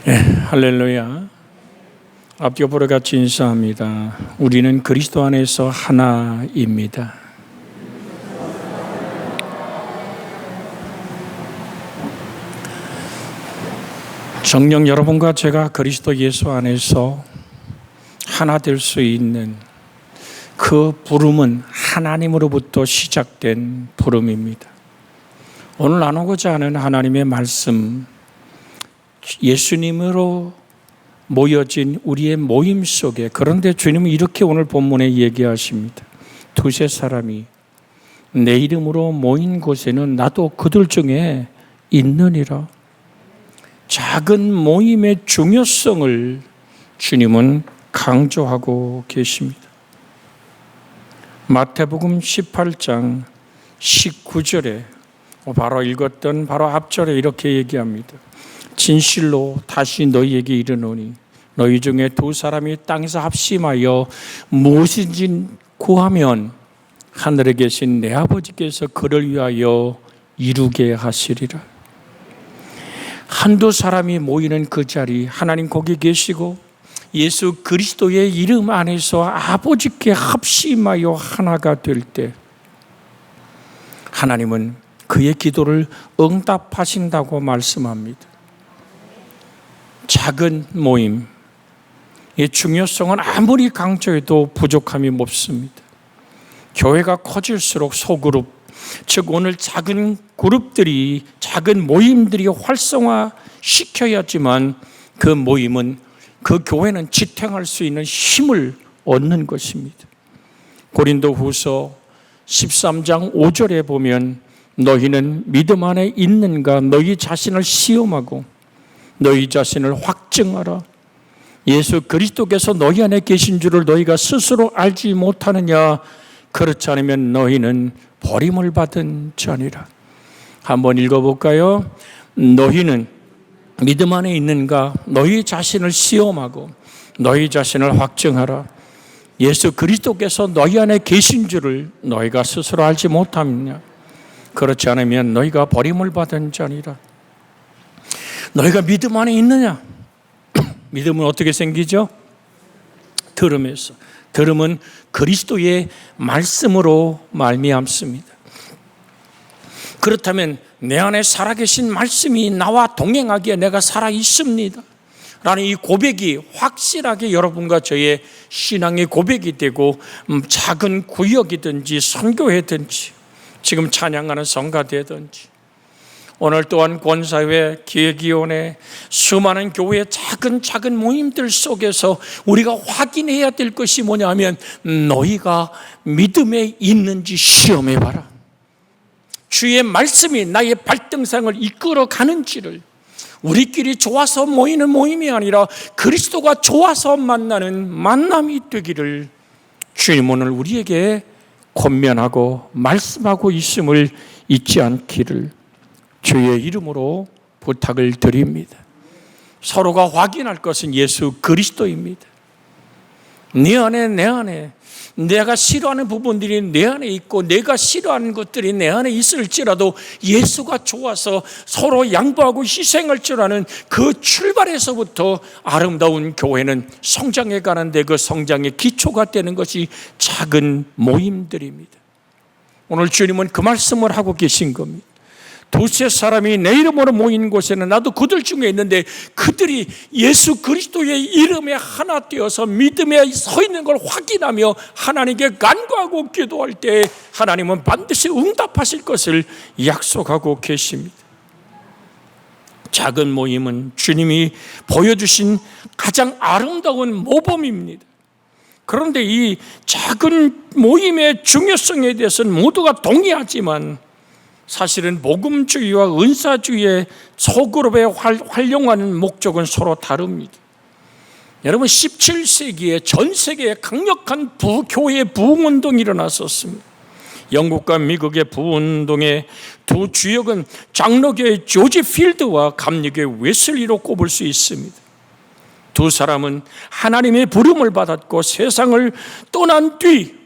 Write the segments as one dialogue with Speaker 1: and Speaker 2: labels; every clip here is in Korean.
Speaker 1: 할렐루야. 앞뒤로 같이 인사합니다. 우리는 그리스도 안에서 하나입니다. 정녕 여러분과 제가 그리스도 예수 안에서 하나 될 수 있는 그 부름은 하나님으로부터 시작된 부름입니다. 오늘 나누고자 하는 하나님의 말씀, 예수님으로 모여진 우리의 모임 속에, 그런데 주님은 이렇게 오늘 본문에 얘기하십니다. 두세 사람이 내 이름으로 모인 곳에는 나도 그들 중에 있느니라. 작은 모임의 중요성을 주님은 강조하고 계십니다. 마태복음 18장 19절에 바로 읽었던 바로 앞절에 이렇게 얘기합니다. 진실로 다시 너희에게 이르노니 너희 중에 두 사람이 땅에서 합심하여 무엇인지 구하면 하늘에 계신 내 아버지께서 그를 위하여 이루게 하시리라. 한두 사람이 모이는 그 자리, 하나님 거기 계시고 예수 그리스도의 이름 안에서 아버지께 합심하여 하나가 될 때 하나님은 그의 기도를 응답하신다고 말씀합니다. 작은 모임, 이 중요성은 아무리 강조해도 부족함이 없습니다. 교회가 커질수록 소그룹, 즉 오늘 작은 그룹들이, 작은 모임들이 활성화시켜야지만 그 모임은, 그 교회는 지탱할 수 있는 힘을 얻는 것입니다. 고린도후서 13장 5절에 보면 너희는 믿음 안에 있는가 너희 자신을 시험하고 너희 자신을 확증하라. 예수 그리스도께서 너희 안에 계신 줄을 너희가 스스로 알지 못하느냐. 그렇지 않으면 너희는 버림을 받은 자니라. 한번 읽어볼까요? 너희는 믿음 안에 있는가 너희 자신을 시험하고 너희 자신을 확증하라. 예수 그리스도께서 너희 안에 계신 줄을 너희가 스스로 알지 못하느냐. 그렇지 않으면 너희가 버림을 받은 자니라. 너희가 믿음 안에 있느냐? 믿음은 어떻게 생기죠? 들음에서. 들음은 그리스도의 말씀으로 말미암습니다. 그렇다면 내 안에 살아계신 말씀이 나와 동행하기에 내가 살아있습니다 라는 이 고백이 확실하게 여러분과 저의 신앙의 고백이 되고, 작은 구역이든지 선교회든지 지금 찬양하는 성가대든지 오늘 또한 권사회, 기획위원회, 수많은 교회의 작은 모임들 속에서 우리가 확인해야 될 것이 뭐냐면 너희가 믿음에 있는지 시험해봐라. 주의 말씀이 나의 발등상을 이끌어 가는지를, 우리끼리 좋아서 모이는 모임이 아니라 그리스도가 좋아서 만나는 만남이 되기를 주님 오늘 우리에게 권면하고 말씀하고 있음을 잊지 않기를 주의 이름으로 부탁을 드립니다. 서로가 확인할 것은 예수 그리스도입니다. 내 안에 내가 싫어하는 부분들이 내 안에 있고 내가 싫어하는 것들이 내 안에 있을지라도 예수가 좋아서 서로 양보하고 희생할 줄 아는 그 출발에서부터 아름다운 교회는 성장해 가는데 그 성장의 기초가 되는 것이 작은 모임들입니다. 오늘 주님은 그 말씀을 하고 계신 겁니다. 두세 사람이 내 이름으로 모인 곳에는 나도 그들 중에 있는데 그들이 예수 그리스도의 이름에 하나 되어서 믿음에 서 있는 걸 확인하며 하나님께 간구하고 기도할 때 하나님은 반드시 응답하실 것을 약속하고 계십니다. 작은 모임은 주님이 보여주신 가장 아름다운 모범입니다. 그런데 이 작은 모임의 중요성에 대해서는 모두가 동의하지만 사실은 복음주의와 은사주의의 소그룹에 활용하는 목적은 서로 다릅니다. 여러분 17세기에 전 세계에 강력한 교회 부흥운동이 일어났었습니다. 영국과 미국의 부흥운동의 두 주역은 장로교의 조지 필드와 감리교의 웨슬리로 꼽을 수 있습니다. 두 사람은 하나님의 부름을 받았고 세상을 떠난 뒤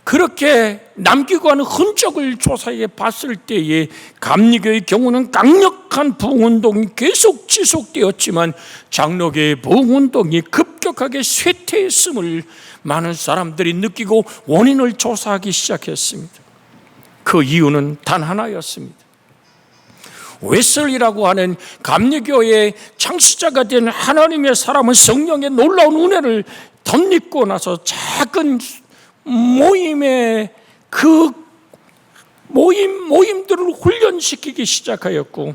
Speaker 1: 그렇게 남기고 하는 흔적을 조사해 봤을 때에 감리교의 경우는 강력한 부흥운동이 계속 지속되었지만 장로교의 부흥운동이 급격하게 쇠퇴했음을 많은 사람들이 느끼고 원인을 조사하기 시작했습니다. 그 이유는 단 하나였습니다. 웨슬리라고 하는 감리교의 창시자가 된 하나님의 사람은 성령의 놀라운 은혜를 덧입고 나서 작은 모임의 그 모임들을 훈련시키기 시작하였고,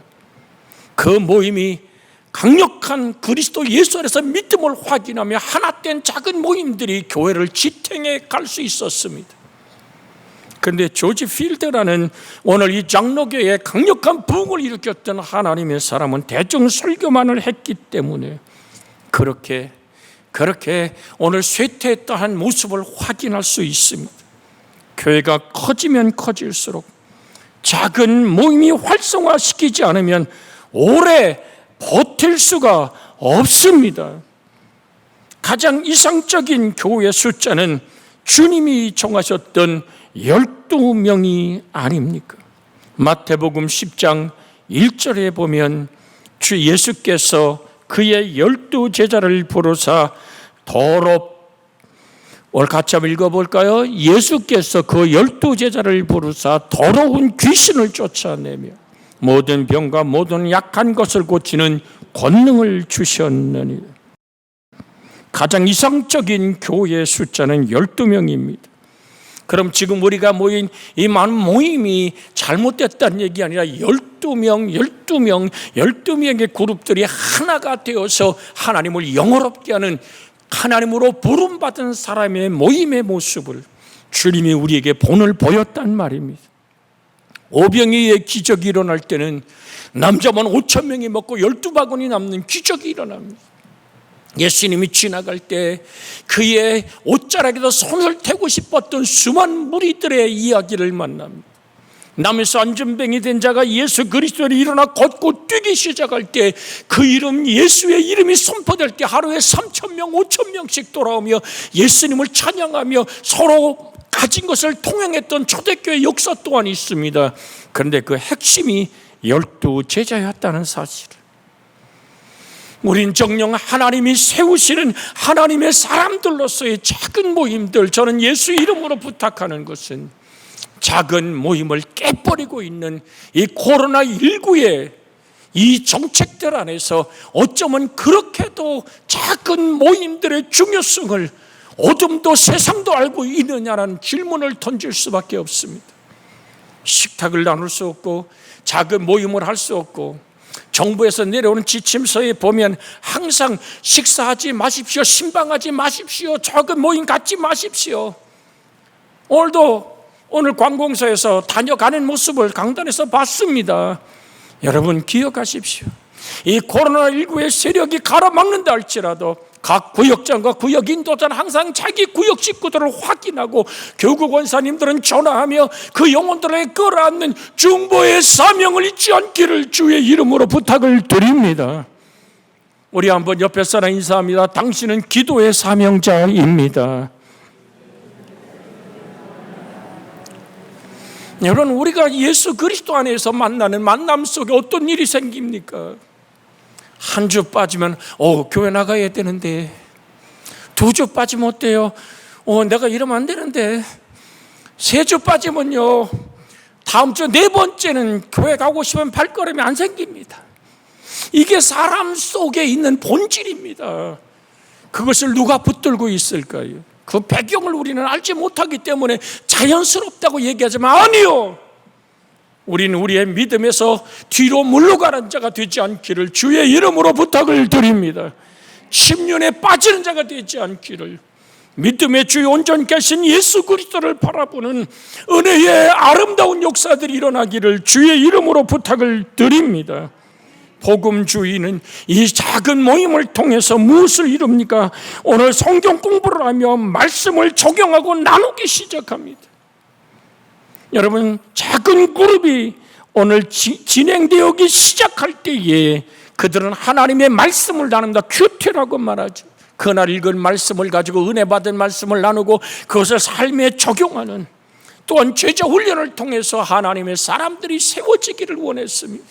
Speaker 1: 그 모임이 강력한 그리스도 예수 안에서 믿음을 확인하며 하나 된 작은 모임들이 교회를 지탱해 갈 수 있었습니다. 그런데 조지 필드라는 오늘 이 장로교에 강력한 부흥을 일으켰던 하나님의 사람은 대중 설교만을 했기 때문에 그렇게 오늘 쇠퇴했다 한 모습을 확인할 수 있습니다. 교회가 커지면 커질수록 작은 모임이 활성화시키지 않으면 오래 버틸 수가 없습니다. 가장 이상적인 교회 숫자는 주님이 정하셨던 12명이 아닙니까? 마태복음 10장 1절에 보면 주 예수께서 그의 12제자를 부르사 오늘 같이 한번 읽어볼까요? 예수께서 그 12제자를 부르사 더러운 귀신을 쫓아내며 모든 병과 모든 약한 것을 고치는 권능을 주셨느니. 가장 이상적인 교회의 숫자는 12명입니다. 그럼 지금 우리가 모인 이 많은 모임이 잘못됐다는 얘기 아니라 12명의 그룹들이 하나가 되어서 하나님을 영화롭게 하는, 하나님으로 부름받은 사람의 모임의 모습을 주님이 우리에게 본을 보였단 말입니다. 오병이의 기적이 일어날 때는 남자만 5,000명이 먹고 12바구니 남는 기적이 일어납니다. 예수님이 지나갈 때 그의 옷자락에다 손을 대고 싶었던 수많은 무리들의 이야기를 만납니다. 남에서 안전병이 된 자가 예수 그리스도를 일어나 걷고 뛰기 시작할 때 그 이름, 예수의 이름이 선포될 때 하루에 3,000명, 5,000명씩 돌아오며 예수님을 찬양하며 서로 가진 것을 통행했던 초대교회 역사 또한 있습니다. 그런데 그 핵심이 12제자였다는 사실을 우린 정녕 하나님이 세우시는 하나님의 사람들로서의 작은 모임들, 저는 예수 이름으로 부탁하는 것은 작은 모임을 깨버리고 있는 이 코로나19의 이 정책들 안에서 어쩌면 그렇게도 작은 모임들의 중요성을 어둠도 세상도 알고 있느냐라는 질문을 던질 수밖에 없습니다. 식탁을 나눌 수 없고 작은 모임을 할 수 없고 정부에서 내려오는 지침서에 보면 항상 식사하지 마십시오, 신방하지 마십시오, 작은 모임 갖지 마십시오. 오늘 관공서에서 다녀가는 모습을 강단에서 봤습니다. 여러분 기억하십시오. 이 코로나19의 세력이 가로막는다 할지라도 각 구역장과 구역 인도자는 항상 자기 구역 식구들을 확인하고 교구 권사님들은 전화하며 그 영혼들을 끌어안는 중보의 사명을 잊지 않기를 주의 이름으로 부탁을 드립니다. 우리 한번 옆에 사람 인사합니다. 당신은 기도의 사명자입니다. 여러분, 우리가 예수 그리스도 안에서 만나는 만남 속에 어떤 일이 생깁니까? 한 주 빠지면 교회 나가야 되는데, 2주 빠지면 어때요? 내가 이러면 안 되는데, 3주 빠지면요, 다음 주 4번째는 교회 가고 싶으면 발걸음이 안 생깁니다. 이게 사람 속에 있는 본질입니다. 그것을 누가 붙들고 있을까요? 그 배경을 우리는 알지 못하기 때문에 자연스럽다고 얘기하지만 아니요, 우리는 우리의 믿음에서 뒤로 물러가는 자가 되지 않기를 주의 이름으로 부탁을 드립니다. 침륜에 빠지는 자가 되지 않기를, 믿음의 주의 온전케 하신 예수 그리스도를 바라보는 은혜의 아름다운 역사들이 일어나기를 주의 이름으로 부탁을 드립니다. 복음주의는 이 작은 모임을 통해서 무엇을 이룹니까? 오늘 성경 공부를 하며 말씀을 적용하고 나누기 시작합니다. 여러분, 작은 그룹이 오늘 진행되기 시작할 때에 그들은 하나님의 말씀을 나눈다. 큐티라고 말하죠. 그날 읽은 말씀을 가지고 은혜 받은 말씀을 나누고 그것을 삶에 적용하는, 또한 제자 훈련을 통해서 하나님의 사람들이 세워지기를 원했습니다.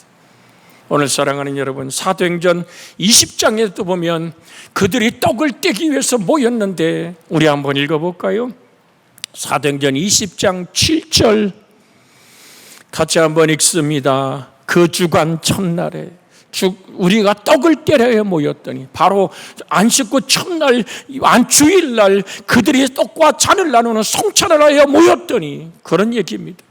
Speaker 1: 오늘 사랑하는 여러분, 사도행전 20장에도 보면 그들이 떡을 떼기 위해서 모였는데, 우리 한번 읽어볼까요? 사도행전 20장 7절 같이 한번 읽습니다. 그 주간 첫날에 우리가 떡을 떼려 모였더니, 바로 안식구 첫날 안주일날 그들이 떡과 잔을 나누는 성찬을 하여 모였더니, 그런 얘기입니다.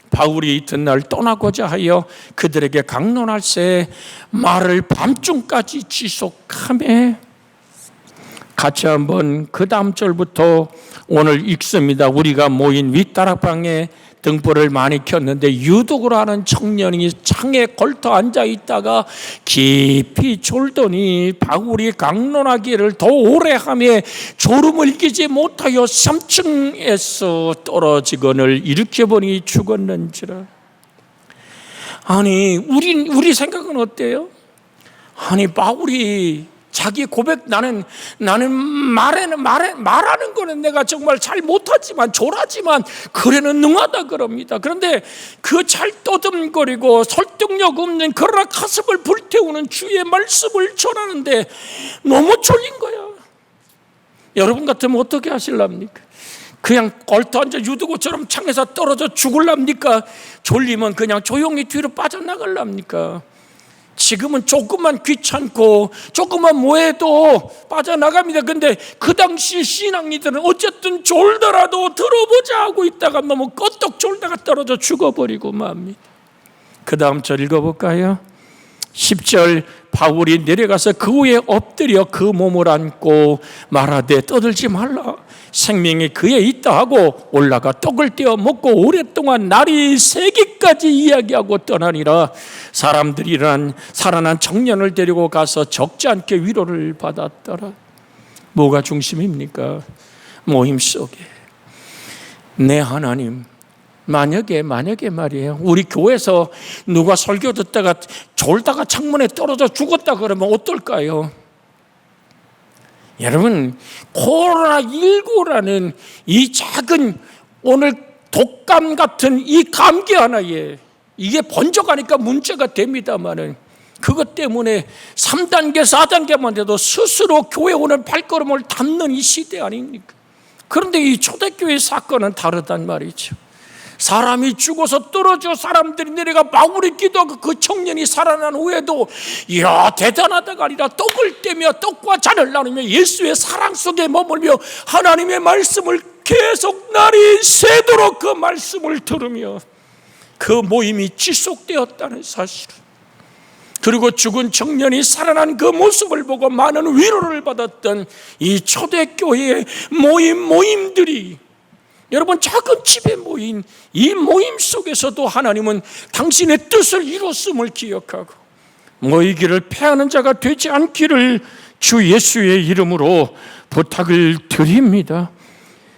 Speaker 1: 바울이 이튿날 떠나고자 하여 그들에게 강론할새 말을 밤중까지 지속하며, 같이 한번 그 다음 절부터 오늘 읽습니다. 우리가 모인 윗다락방에 등불을 많이 켰는데 유독으로 하는 청년이 창에 걸터 앉아 있다가 깊이 졸더니 바울이 강론하기를 더 오래 하며 졸음을 이기지 못하여 3층에서 떨어지거늘 일으켜보니 죽었는지라. 아니, 우리 생각은 어때요? 아니, 바울이 자기 고백, 나는 말하는 거는 내가 정말 잘 못하지만, 졸하지만 그래는 능하다 그럽니다. 그런데 그 잘 떠듬거리고 설득력 없는, 그러나 가슴을 불태우는 주의 말씀을 전하는데 너무 졸린 거야. 여러분 같으면 어떻게 하실랍니까? 그냥 걸터 앉아 유두고처럼 창에서 떨어져 죽을랍니까? 졸리면 그냥 조용히 뒤로 빠져나갈랍니까? 지금은 조금만 귀찮고 조금만 뭐해도 빠져나갑니다. 근데 그 당시 신앙이들은 어쨌든 졸더라도 들어보자 하고 있다가 너무 껐떡 졸다가 떨어져 죽어버리고 맙니다. 그 다음 절 읽어볼까요? 10절, 바울이 내려가서 그 위에 엎드려 그 몸을 안고 말하되 떠들지 말라, 생명이 그에 있다 하고 올라가 떡을 떼어 먹고 오랫동안 날이 새기까지 이야기하고 떠나니라. 사람들이 살아난 청년을 데리고 가서 적지 않게 위로를 받았더라. 뭐가 중심입니까? 모임 속에 내 하나님, 만약에 말이에요, 우리 교회에서 누가 설교 듣다가 졸다가 창문에 떨어져 죽었다 그러면 어떨까요? 여러분, 코로나19라는 이 작은, 오늘 독감 같은 이 감기 하나에 이게 번져가니까 문제가 됩니다만은, 그것 때문에 3단계 4단계만 돼도 스스로 교회 오는 발걸음을 닫는 이 시대 아닙니까? 그런데 이 초대교회 사건은 다르단 말이죠. 사람이 죽어서 떨어져 사람들이 내려가 바울이 기도하고 그 청년이 살아난 후에도 이야 대단하다가 아니라 떡을 떼며 떡과 잔을 나누며 예수의 사랑 속에 머물며 하나님의 말씀을 계속 날이 새도록 그 말씀을 들으며 그 모임이 지속되었다는 사실을, 그리고 죽은 청년이 살아난 그 모습을 보고 많은 위로를 받았던 이 초대교회의 모임들이, 여러분, 작은 집에 모인 이 모임 속에서도 하나님은 당신의 뜻을 이뤘음을 기억하고 모이기를 패하는 자가 되지 않기를 주 예수의 이름으로 부탁을 드립니다.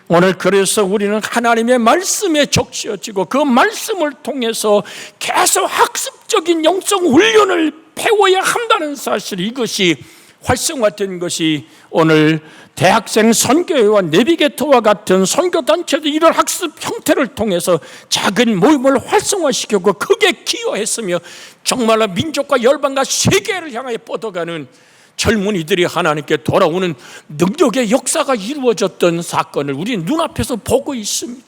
Speaker 1: 오늘 그래서 우리는 하나님의 말씀에 적셔지고 그 말씀을 통해서 계속 학습적인 영성 훈련을 배워야 한다는 사실, 이것이 활성화된 것이 오늘 대학생 선교회와 내비게터와 같은 선교단체도 이런 학습 형태를 통해서 작은 모임을 활성화시켰고 크게 기여했으며 정말로 민족과 열방과 세계를 향하여 뻗어가는 젊은이들이 하나님께 돌아오는 능력의 역사가 이루어졌던 사건을 우리 눈앞에서 보고 있습니다.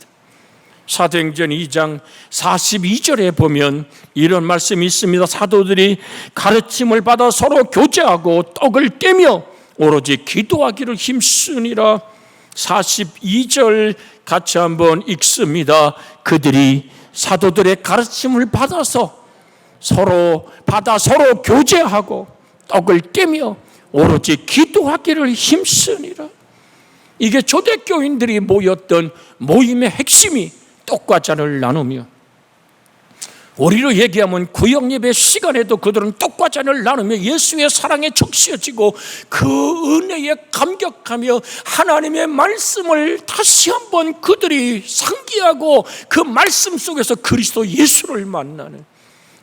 Speaker 1: 사도행전 2장 42절에 보면 이런 말씀이 있습니다. 사도들이 가르침을 받아 서로 교제하고 떡을 떼며 오로지 기도하기를 힘쓰니라. 42절 같이 한번 읽습니다. 그들이 사도들의 가르침을 받아서 서로 교제하고 떡을 떼며 오로지 기도하기를 힘쓰니라. 이게 초대교인들이 모였던 모임의 핵심이 떡과 잔을 나누며, 우리로 얘기하면 구역예배 시간에도 그들은 떡과 잔을 나누며 예수의 사랑에 적셔지고 그 은혜에 감격하며 하나님의 말씀을 다시 한번 그들이 상기하고 그 말씀 속에서 그리스도 예수를 만나는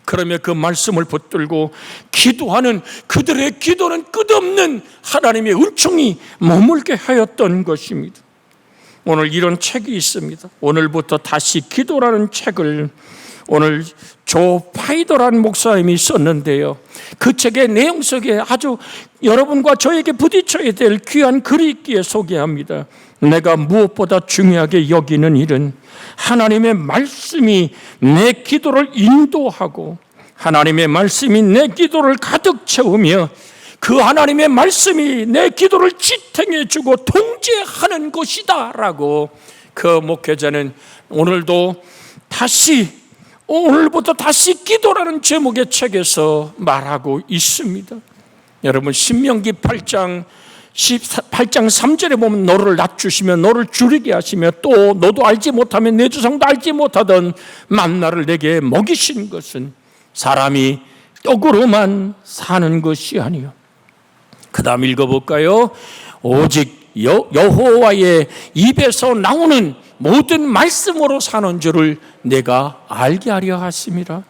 Speaker 1: 그러며 그 말씀을 붙들고 기도하는 그들의 기도는 끝없는 하나님의 은총이 머물게 하였던 것입니다. 오늘 이런 책이 있습니다. 오늘부터 다시 기도라는 책을 오늘 조 파이더라는 목사님이 썼는데요. 그 책의 내용 속에 아주 여러분과 저에게 부딪혀야 될 귀한 글이 있기에 소개합니다. 내가 무엇보다 중요하게 여기는 일은 하나님의 말씀이 내 기도를 인도하고 하나님의 말씀이 내 기도를 가득 채우며 그 하나님의 말씀이 내 기도를 지탱해 주고 통제하는 것이다 라고 그 목회자는 오늘부터 다시 기도라는 제목의 책에서 말하고 있습니다. 여러분 신명기 8장 3절에 보면 너를 낮추시며 너를 줄이게 하시며 또 너도 알지 못하면 내 조상도 알지 못하던 만나를 내게 먹이신 것은 사람이 떡으로만 사는 것이 아니요. 그 다음 읽어볼까요? 오직 여호와의 입에서 나오는 모든 말씀으로 사는 줄을 내가 알게 하려 하심이라.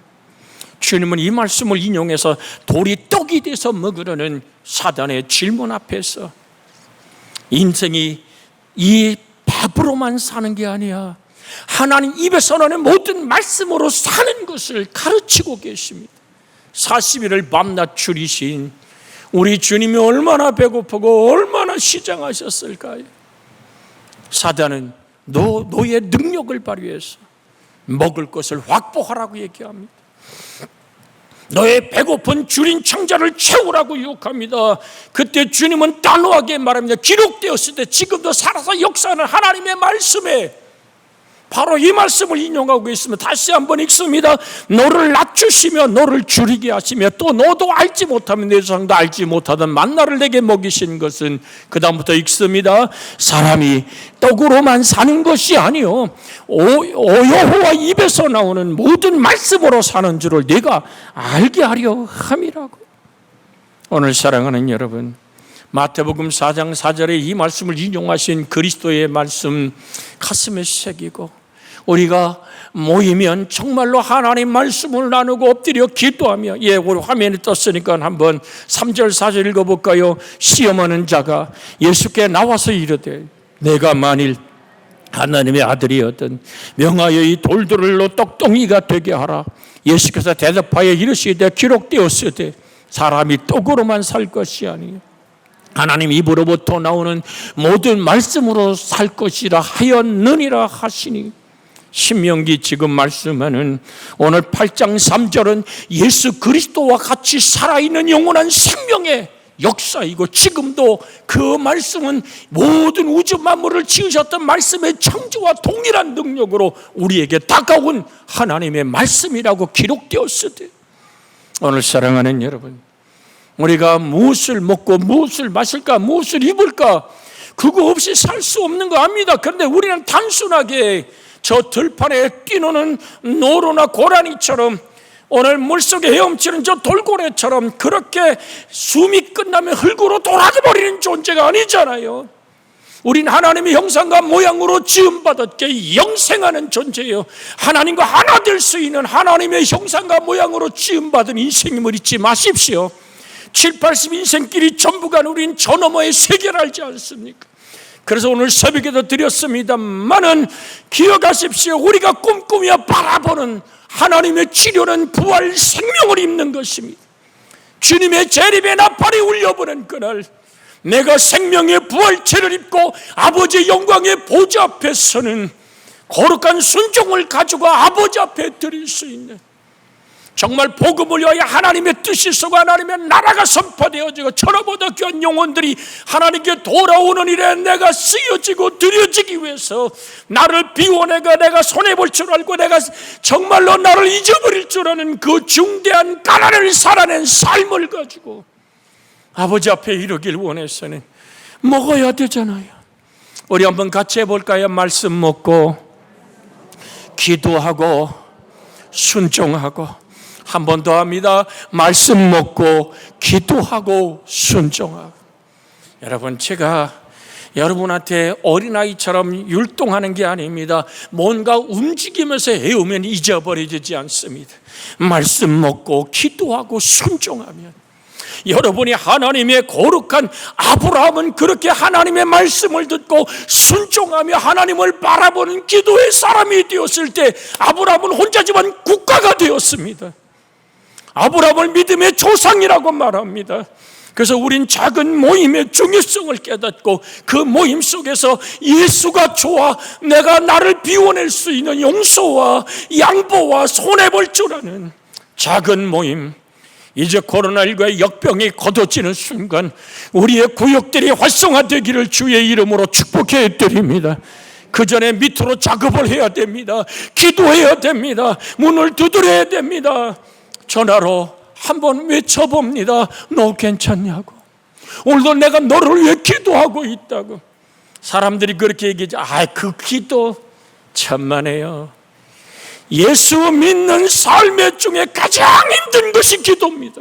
Speaker 1: 주님은 이 말씀을 인용해서 돌이 떡이 돼서 먹으려는 사단의 질문 앞에서 인생이 이 밥으로만 사는 게 아니야, 하나님 입에서 나는 모든 말씀으로 사는 것을 가르치고 계십니다. 40일을 밤낮 줄이신 우리 주님이 얼마나 배고프고 얼마나 시장하셨을까요? 사단은 너의 능력을 발휘해서 먹을 것을 확보하라고 얘기합니다. 너의 배고픈 줄인 창자를 채우라고 유혹합니다. 그때 주님은 단호하게 말합니다. 기록되었을 때 지금도 살아서 역사하는 하나님의 말씀에 바로 이 말씀을 인용하고 있으면 다시 한번 읽습니다. 너를 낮추시며 너를 줄이게 하시며 또 너도 알지 못하면 내 조상도 알지 못하던 만나를 내게 먹이신 것은, 그 다음부터 읽습니다. 사람이 떡으로만 사는 것이 아니요 여호와 입에서 나오는 모든 말씀으로 사는 줄을 내가 알게 하려 함이라고. 오늘 사랑하는 여러분, 마태복음 4장 4절에 이 말씀을 인용하신 그리스도의 말씀 가슴에 새기고 우리가 모이면 정말로 하나님 말씀을 나누고 엎드려 기도하며, 우리 화면에 떴으니까 한번 3절 4절 읽어볼까요? 시험하는 자가 예수께 나와서 이르되 내가 만일 하나님의 아들이었던 명하여 이 돌들로 떡덩이가 되게 하라. 예수께서 대답하여 이르시되 기록되었으되 사람이 떡으로만 살 것이 아니요 하나님 입으로부터 나오는 모든 말씀으로 살 것이라 하였느니라 하시니. 신명기 지금 말씀하는 오늘 8장 3절은 예수 그리스도와 같이 살아있는 영원한 생명의 역사이고, 지금도 그 말씀은 모든 우주 만물을 지으셨던 말씀의 창조와 동일한 능력으로 우리에게 다가온 하나님의 말씀이라고 기록되었으되, 오늘 사랑하는 여러분, 우리가 무엇을 먹고 무엇을 마실까 무엇을 입을까 그거 없이 살 수 없는 거 압니다. 그런데 우리는 단순하게 저 들판에 뛰노는 노루나 고라니처럼 오늘 물속에 헤엄치는 저 돌고래처럼 그렇게 숨이 끝나면 흙으로 돌아가 버리는 존재가 아니잖아요. 우린 하나님의 형상과 모양으로 지음받았기에 영생하는 존재예요. 하나님과 하나 될 수 있는 하나님의 형상과 모양으로 지음받은 인생임을 잊지 마십시오. 7, 80 인생길이 전부가 우린 저 너머의 세계를 알지 않습니까? 그래서 오늘 새벽에도 드렸습니다만은 기억하십시오. 우리가 꿈꾸며 바라보는 하나님의 치료는 부활 생명을 입는 것입니다. 주님의 재림의 나팔이 울려보는 그날 내가 생명의 부활체를 입고 아버지의 영광의 보좌 앞에 서는 거룩한 순종을 가지고 아버지 앞에 드릴 수 있는, 정말 복음을 위하여 하나님의 뜻이 서고 하나님의 나라가 선포되어지고 천하보다 귀한 영혼들이 하나님께 돌아오는 일에 내가 쓰여지고 드려지기 위해서 나를 비워내가 내가 손해볼 줄 알고 내가 정말로 나를 잊어버릴 줄 아는 그 중대한 가난을 살아낸 삶을 가지고 아버지 앞에 이르길 원해서는 먹어야 되잖아요. 우리 한번 같이 해볼까요? 말씀 먹고 기도하고 순종하고. 한 번 더 합니다. 말씀 먹고 기도하고 순종하고. 여러분, 제가 여러분한테 어린아이처럼 율동하는 게 아닙니다. 뭔가 움직이면서 해오면 잊어버려지지 않습니다. 말씀 먹고 기도하고 순종하면, 여러분이 하나님의 거룩한 아브라함은 그렇게 하나님의 말씀을 듣고 순종하며 하나님을 바라보는 기도의 사람이 되었을 때 아브라함은 혼자지만 국가가 되었습니다. 아브라함을 믿음의 조상이라고 말합니다. 그래서 우린 작은 모임의 중요성을 깨닫고 그 모임 속에서 예수가 좋아, 내가 나를 비워낼 수 있는 용서와 양보와 손해볼 줄 아는 작은 모임, 이제 코로나19의 역병이 걷어지는 순간 우리의 구역들이 활성화되기를 주의 이름으로 축복해 드립니다. 그 전에 밑으로 작업을 해야 됩니다. 기도해야 됩니다. 문을 두드려야 됩니다. 전화로 한번 외쳐봅니다. 너 괜찮냐고. 오늘도 내가 너를 위해 기도하고 있다고. 사람들이 그렇게 얘기하죠. 그 기도 천만에요. 예수 믿는 삶의 중에 가장 힘든 것이 기도입니다.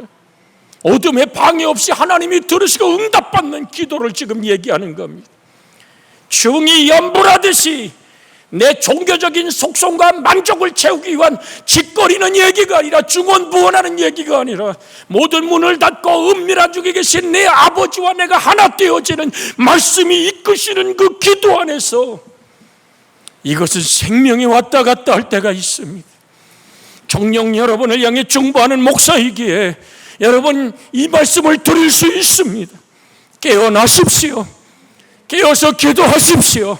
Speaker 1: 어둠에 방해 없이 하나님이 들으시고 응답받는 기도를 지금 얘기하는 겁니다. 중이 연불하듯이 내 종교적인 속성과 만족을 채우기 위한 짓거리는 얘기가 아니라, 중언부언하는 얘기가 아니라, 모든 문을 닫고 은밀한 중에 계신 내 아버지와 내가 하나 되어지는 말씀이 이끄시는 그 기도 안에서 이것은 생명이 왔다 갔다 할 때가 있습니다. 정녕 여러분을 향해 중보하는 목사이기에 여러분 이 말씀을 드릴 수 있습니다. 깨어나십시오. 깨어서 기도하십시오.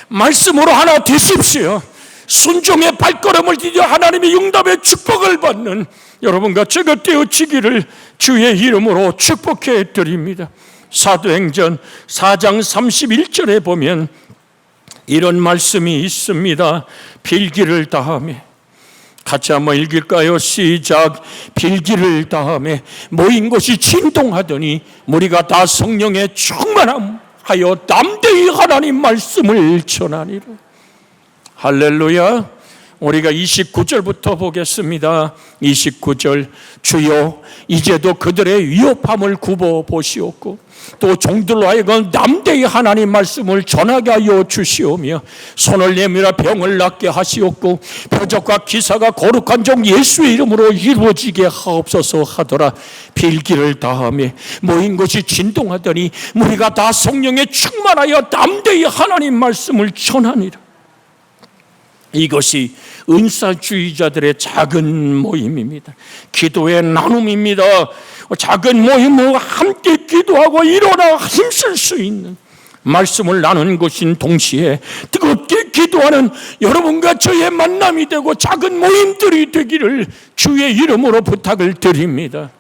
Speaker 1: 말씀으로 하나 되십시오. 순종의 발걸음을 디뎌 하나님의 응답의 축복을 받는 여러분과 제가 되어지기를 주의 이름으로 축복해 드립니다. 사도행전 4장 31절에 보면 이런 말씀이 있습니다. 빌기를 다하며, 같이 한번 읽을까요? 시작. 빌기를 다하며 모인 곳이 진동하더니 무리가 다 성령에 충만하여 담대히 하나님 말씀을 전하니라. 할렐루야. 우리가 29절부터 보겠습니다. 29절. 주여 이제도 그들의 위협함을 굽어 보시옵고 또 종들로 하여금 담대히 하나님 말씀을 전하게 하여 주시오며 손을 내밀어 병을 낫게 하시옵고 표적과 기사가 거룩한 종 예수의 이름으로 이루어지게 하옵소서 하더라. 빌기를 다하며 모인 것이 진동하더니 무리가 다 성령에 충만하여 담대히 하나님 말씀을 전하니라. 이것이 은사주의자들의 작은 모임입니다. 기도의 나눔입니다. 작은 모임으로 함께 기도하고 일어나 힘쓸 수 있는 말씀을 나누는 것인 동시에 뜨겁게 기도하는 여러분과 저의 만남이 되고 작은 모임들이 되기를 주의 이름으로 부탁을 드립니다.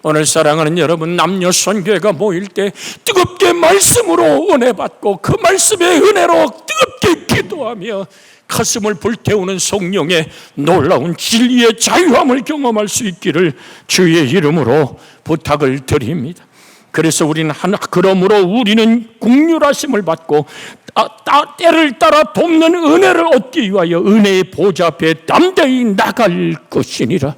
Speaker 1: 오늘 사랑하는 여러분, 남녀 선교회가 모일 때 뜨겁게 말씀으로 은혜 받고 그 말씀의 은혜로 뜨겁게 기도하며 가슴을 불태우는 성령의 놀라운 진리의 자유함을 경험할 수 있기를 주의 이름으로 부탁을 드립니다. 그래서 그러므로 우리는 긍휼하심을 받고 때를 따라 돕는 은혜를 얻기 위하여 은혜의 보좌 앞에 담대히 나갈 것이니라.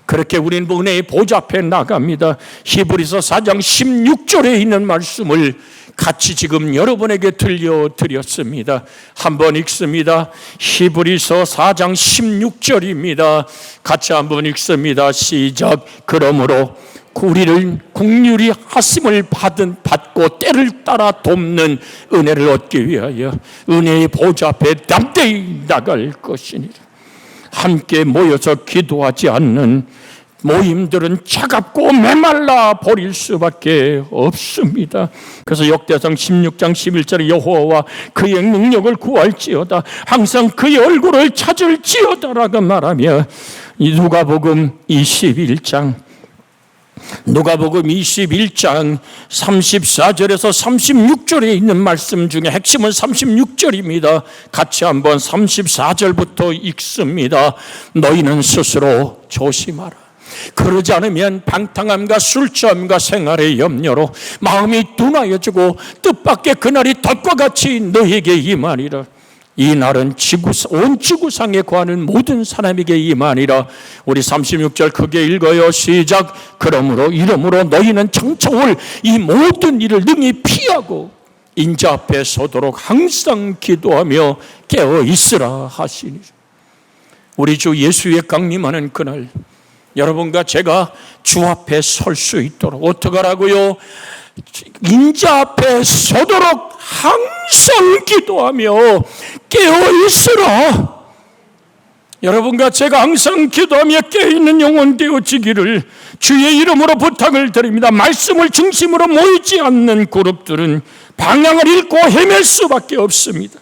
Speaker 1: 그렇게 우리는 은혜의 보좌 앞에 나갑니다. 히브리서 4장 16절에 있는 말씀을 같이 지금 여러분에게 들려드렸습니다. 한번 읽습니다. 히브리서 4장 16절입니다. 같이 한번 읽습니다. 시작. 그러므로 우리를 긍휼히 하심을 받고 때를 따라 돕는 은혜를 얻기 위하여 은혜의 보좌 앞에 담대히 나갈 것이니라. 함께 모여서 기도하지 않는 모임들은 차갑고 메말라 버릴 수밖에 없습니다. 그래서 역대상 16장 11절에 여호와와 그의 능력을 구할지어다 항상 그의 얼굴을 찾을지어다라고 말하며 누가복음 21장 34절에서 36절에 있는 말씀 중에 핵심은 36절입니다. 같이 한번 34절부터 읽습니다. 너희는 스스로 조심하라. 그러지 않으면 방탕함과 술취함과 생활의 염려로 마음이 둔하여지고 뜻밖의 그날이 덫과 같이 너희에게 임하리라. 이 날은 온 지구상에 거하는 모든 사람에게 임하니라. 우리 36절 크게 읽어요. 시작. 그러므로 이러므로 너희는 장차 올 이 모든 일을 능히 피하고 인자 앞에 서도록 항상 기도하며 깨어 있으라 하시니, 우리 주 예수의 강림하는 그날 여러분과 제가 주 앞에 설 수 있도록 어떻게 하라고요? 인자 앞에 서도록 항상 기도하며 깨어 있으라. 여러분과 제가 항상 기도하며 깨어있는 영혼 되어지기를 주의 이름으로 부탁을 드립니다. 말씀을 중심으로 모이지 않는 그룹들은 방향을 잃고 헤맬 수밖에 없습니다.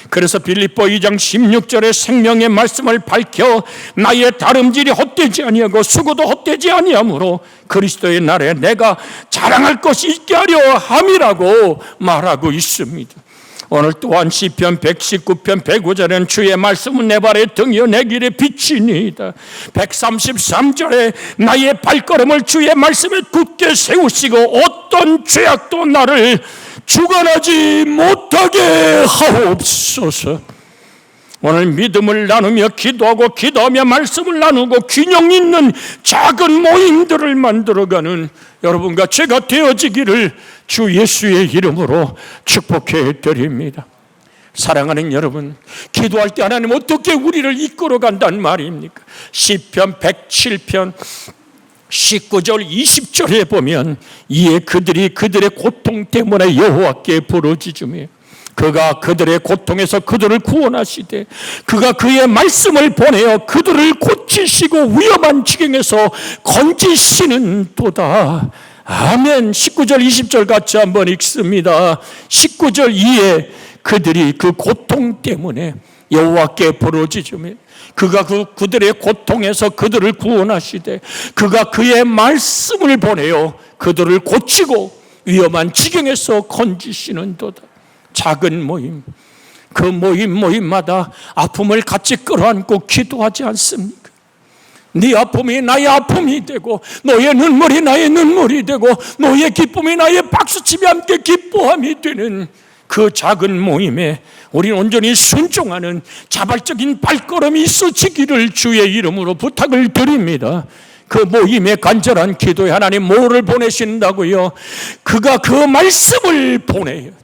Speaker 1: 그래서 빌립보 2장 16절에 생명의 말씀을 밝혀 나의 다름질이 헛되지 아니하고 수고도 헛되지 아니하므로 그리스도의 날에 내가 자랑할 것이 있게 하려 함이라고 말하고 있습니다. 오늘 또한 시편 119편 105절에는 주의 말씀은 내 발의 등이요 내 길의 빛이니이다. 133절에 나의 발걸음을 주의 말씀에 굳게 세우시고 어떤 죄악도 나를 주관하지 못하게 하옵소서. 오늘 믿음을 나누며 기도하며 말씀을 나누고 균형 있는 작은 모임들을 만들어가는 여러분과 제가 되어지기를 주 예수의 이름으로 축복해 드립니다. 사랑하는 여러분, 기도할 때 하나님 어떻게 우리를 이끌어 간단 말입니까? 시편 107편 19절 20절에 보면 이에 그들이 그들의 고통 때문에 여호와께 부르짖으며 그가 그들의 고통에서 그들을 구원하시되 그가 그의 말씀을 보내어 그들을 고치시고 위험한 지경에서 건지시는 도다. 아멘. 19절 20절 같이 한번 읽습니다. 19절 이에 그들이 그 고통 때문에 여호와께 부르짖으며 그가 그들의 고통에서 그들을 구원하시되 그가 그의 말씀을 보내어 그들을 고치고 위험한 지경에서 건지시는 도다. 작은 모임, 그 모임마다 아픔을 같이 끌어안고 기도하지 않습니까? 네 아픔이 나의 아픔이 되고 너의 눈물이 나의 눈물이 되고 너의 기쁨이 나의 박수치며 함께 기뻐함이 되는 그 작은 모임에 우리는 온전히 순종하는 자발적인 발걸음이 있어지기를 주의 이름으로 부탁을 드립니다. 그 모임에 간절한 기도에 하나님 뭐를 보내신다고요? 그가 그 말씀을 보내요.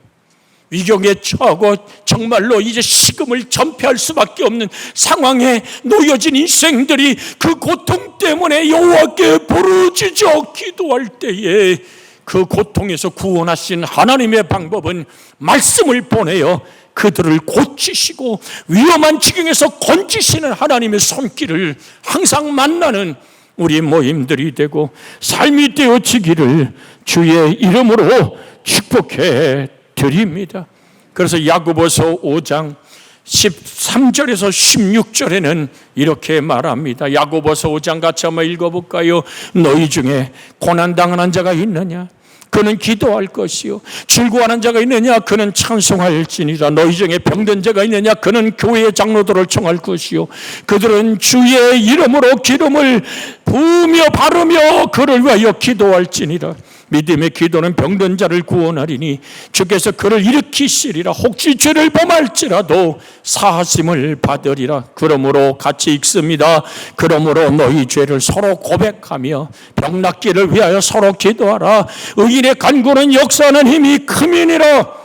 Speaker 1: 위경에 처하고 정말로 이제 식음을 전폐할 수밖에 없는 상황에 놓여진 인생들이 그 고통 때문에 여호와께 부르짖어 기도할 때에 그 고통에서 구원하신 하나님의 방법은 말씀을 보내어 그들을 고치시고 위험한 지경에서 건지시는 하나님의 손길을 항상 만나는 우리 모임들이 되고 삶이 되어지기를 주의 이름으로 축복해 드립니다. 그래서 야고보서 5장 13절에서 16절에는 이렇게 말합니다. 야고보서 5장 같이 한번 읽어볼까요? 너희 중에 고난당하는 자가 있느냐? 그는 기도할 것이요. 즐거워하는 자가 있느냐? 그는 찬송할지니라. 너희 중에 병든 자가 있느냐? 그는 교회의 장로들을 청할 것이요. 그들은 주의 이름으로 기름을 부으며 바르며 그를 위하여 기도할지니라. 믿음의 기도는 병든 자를 구원하리니 주께서 그를 일으키시리라. 혹시 죄를 범할지라도 사하심을 받으리라. 그러므로 같이 읽습니다. 그러므로 너희 죄를 서로 고백하며 병 낫기를 위하여 서로 기도하라. 의인의 간구는 역사하는 힘이 큼이니라.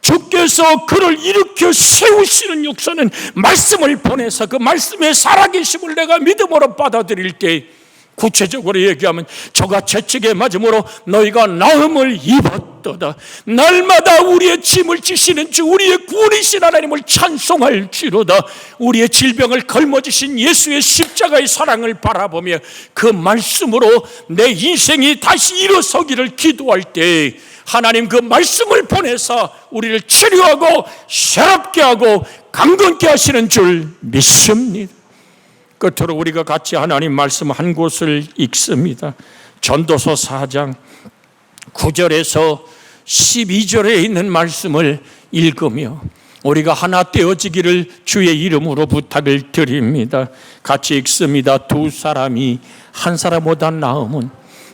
Speaker 1: 주께서 그를 일으켜 세우시는 역사는 말씀을 보내서 그 말씀의 살아계심을 내가 믿음으로 받아들일 때 구체적으로 얘기하면 저가 채찍에 맞음으로 너희가 나음을 입었도다. 날마다 우리의 짐을 지시는 주 우리의 구원이신 하나님을 찬송할지로다. 우리의 질병을 걸머지신 예수의 십자가의 사랑을 바라보며 그 말씀으로 내 인생이 다시 일어서기를 기도할 때 하나님 그 말씀을 보내서 우리를 치료하고 새롭게 하고 강건케 하시는 줄 믿습니다. 끝으로 우리가 같이 하나님 말씀 한 곳을 읽습니다. 전도서 4장 9절에서 12절에 있는 말씀을 읽으며 우리가 하나 되어지기를 주의 이름으로 부탁을 드립니다. 같이 읽습니다. 두 사람이 한 사람보다 나음은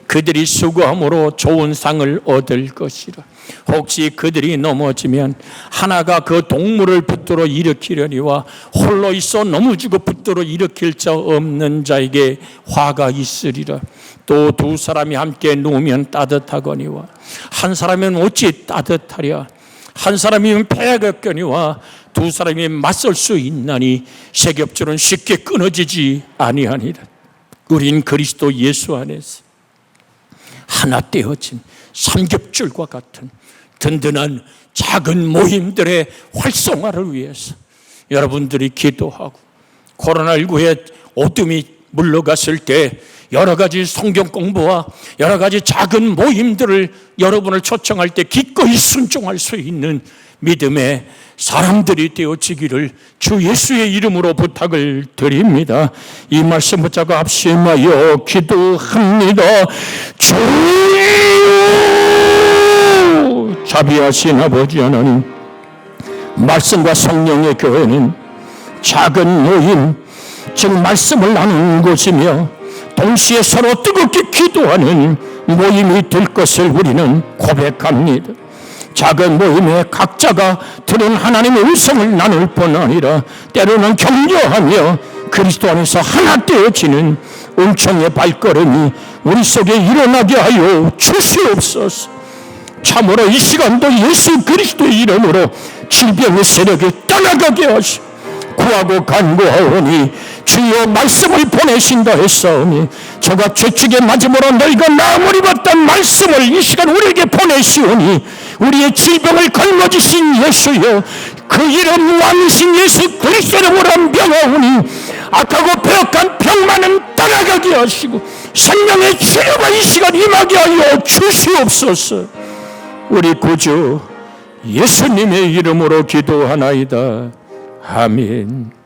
Speaker 1: 그들이 수고함으로 좋은 상을 얻을 것이라. 혹시 그들이 넘어지면 하나가 그 동물을 붙들어 일으키려니와 홀로 있어 넘어지고 붙들어 일으킬 자 없는 자에게 화가 있으리라. 또 두 사람이 함께 누우면 따뜻하거니와 한 사람은 어찌 따뜻하랴. 한 사람이면 패하겠거니와 두 사람이 맞설 수 있나니 세 겹줄은 쉽게 끊어지지 아니하니라. 우린 그리스도 예수 안에서 하나 떼어진 삼겹줄과 같은 든든한 작은 모임들의 활성화를 위해서 여러분들이 기도하고, 코로나19의 어둠이 물러갔을 때 여러 가지 성경 공부와 여러 가지 작은 모임들을 여러분을 초청할 때 기꺼이 순종할 수 있는 믿음의 사람들이 되어지기를 주 예수의 이름으로 부탁을 드립니다. 이 말씀 붙잡고 합심하여 기도합니다. 주여, 자비하신 아버지 하나님, 말씀과 성령의 교회는 작은 모임, 즉 말씀을 나누는 곳이며 동시에 서로 뜨겁게 기도하는 모임이 될 것을 우리는 고백합니다. 작은 모임에 각자가 들은 하나님의 음성을 나눌 뿐 아니라 때로는 격려하며 그리스도 안에서 하나 되어지는 은총의 발걸음이 우리 속에 일어나게 하여 주시옵소서. 참으로 이 시간도 예수 그리스도의 이름으로 질병의 세력이 떠나가게 하시고 구하고 간구하오니 주여 말씀을 보내신다 했사오니 저가 죄책에 맞음으로 너희가 나음을 입었던 말씀을 이 시간 우리에게 보내시오니 우리의 질병을 걸머지신 예수여, 그 이름 왕이신 예수 그리스도 이름으로 명하오니 악하고 배역한 병만은 떠나가게 하시고 생명의 치료가 이 시간 임하게 하여 주시옵소서. 우리 구주 예수님의 이름으로 기도하나이다. 아멘.